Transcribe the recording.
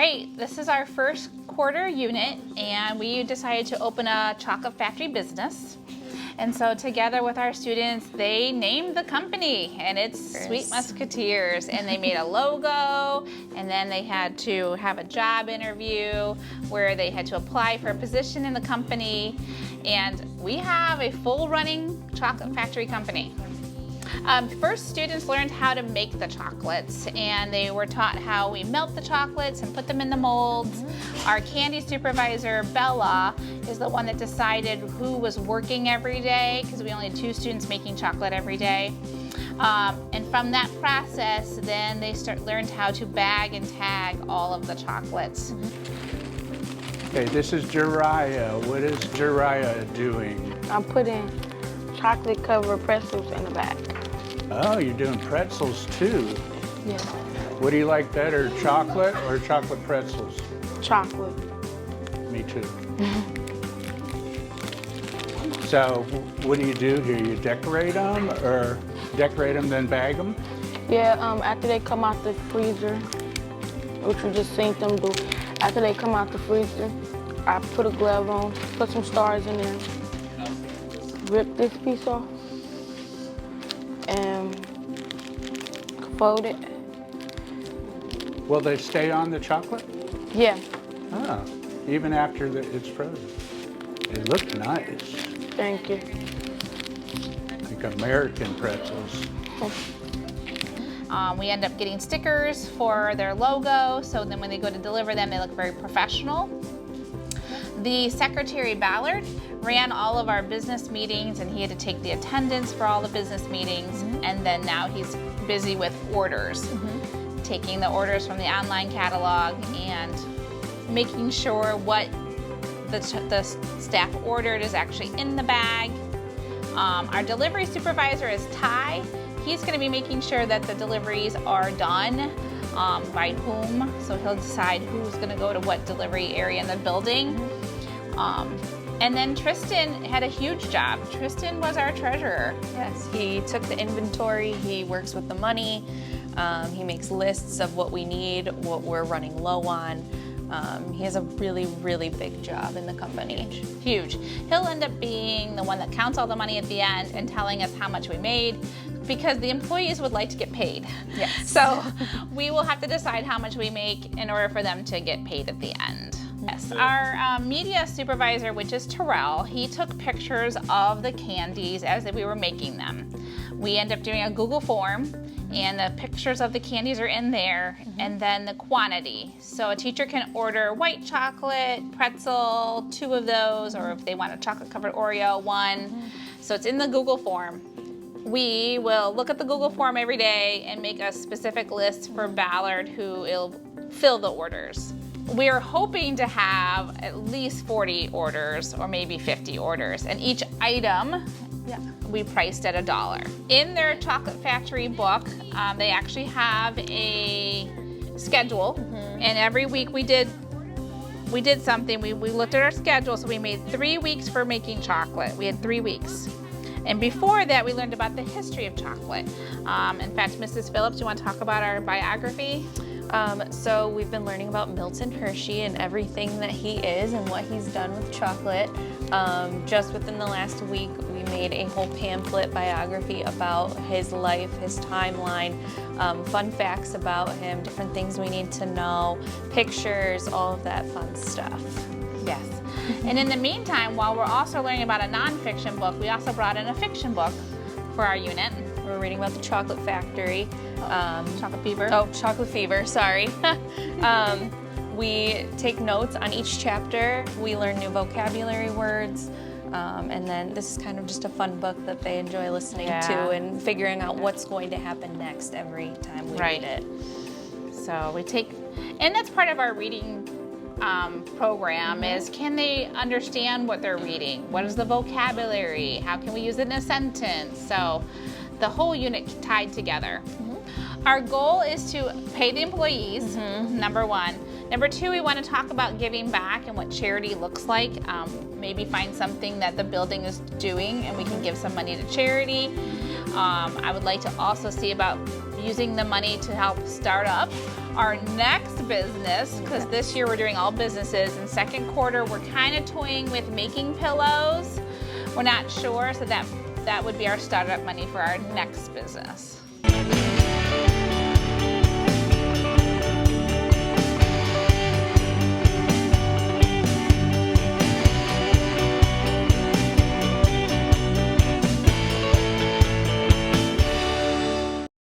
great. This is our first quarter unit, and we decided to open a chocolate factory business. And so together with our students, they named the company, and it's Sweet Musketeers. And they made a logo, and then they had to have a job interview where they had to apply for a position in the company. And we have a full running chocolate factory company. First, students learned how to make the chocolates, and they were taught how we melt the chocolates and put them in the molds. Our candy supervisor, Bella, is the one that decided who was working every day, because we only had 2 students making chocolate every day. And from that process, then they learned how to bag and tag all of the chocolates. Okay, this is Jariah. What is Jariah doing? I'm putting chocolate covered pretzels in the bag. Oh, you're doing pretzels too. Yeah. What do you like better, chocolate or chocolate pretzels? Chocolate. Me too. So what do you do here? You decorate them, or decorate them then bag them? Yeah, after they come out the freezer, which we just seen them do, after they come out the freezer, I put a glove on, put some stars in there, rip this piece off, and fold it. Will they stay on the chocolate? Yeah. Ah, even after it's frozen. They look nice. Thank you. Like American pretzels. We end up getting stickers for their logo, so then when they go to deliver them, they look very professional. The secretary, Ballard, ran all of our business meetings, and he had to take the attendance for all the business meetings, and then now he's busy with orders, taking the orders from the online catalog and making sure what the staff ordered is actually in the bag. Our delivery supervisor is Ty. He's going to be making sure that the deliveries are done by whom, so he'll decide who's going to go to what delivery area in the building. And then Tristan had a huge job. Tristan was our treasurer. Yes, he took the inventory, he works with the money, he makes lists of what we need, what we're running low on. He has a really, really big job in the company. Huge. He'll end up being the one that counts all the money at the end and telling us how much we made, because the employees would like to get paid. Yes. So we will have to decide how much we make in order for them to get paid at the end. Yes, our media supervisor, which is Terrell, he took pictures of the candies as we were making them. We end up doing a Google form, and the pictures of the candies are in there, and then the quantity. So a teacher can order white chocolate, pretzel, 2 of those, or if they want a chocolate covered Oreo, 1. So it's in the Google form. We will look at the Google form every day and make a specific list for Ballard, who will fill the orders. We're hoping to have at least 40 orders or maybe 50 orders, and each item we priced at $1. In their chocolate factory book, they actually have a schedule, and every week we did something. We looked at our schedule, so we made 3 weeks for making chocolate. We had 3 weeks. And before that, we learned about the history of chocolate. In fact, Mrs. Phillips, you want to talk about our biography? So we've been learning about Milton Hershey and everything that he is and what he's done with chocolate. Just within the last week, we made a whole pamphlet biography about his life, his timeline, fun facts about him, different things we need to know, pictures, all of that fun stuff. Yes. And in the meantime, while we're also learning about a nonfiction book, we also brought in a fiction book for our unit. We're reading about the Chocolate Factory. Chocolate Fever. Oh, Chocolate Fever, sorry. We take notes on each chapter. We learn new vocabulary words. And then this is kind of just a fun book that they enjoy listening to and figuring out what's going to happen next every time we read it. So we take, and that's part of our reading program is, can they understand what they're reading? What is the vocabulary? How can we use it in a sentence? So the whole unit tied together. Our goal is to pay the employees, number 1. Number 2, we want to talk about giving back and what charity looks like. Maybe find something that the building is doing and we can give some money to charity. I would like to also see about using the money to help start up our next business, because this year we're doing all businesses. In second quarter, we're kind of toying with making pillows. We're not sure, so that would be our startup money for our next business.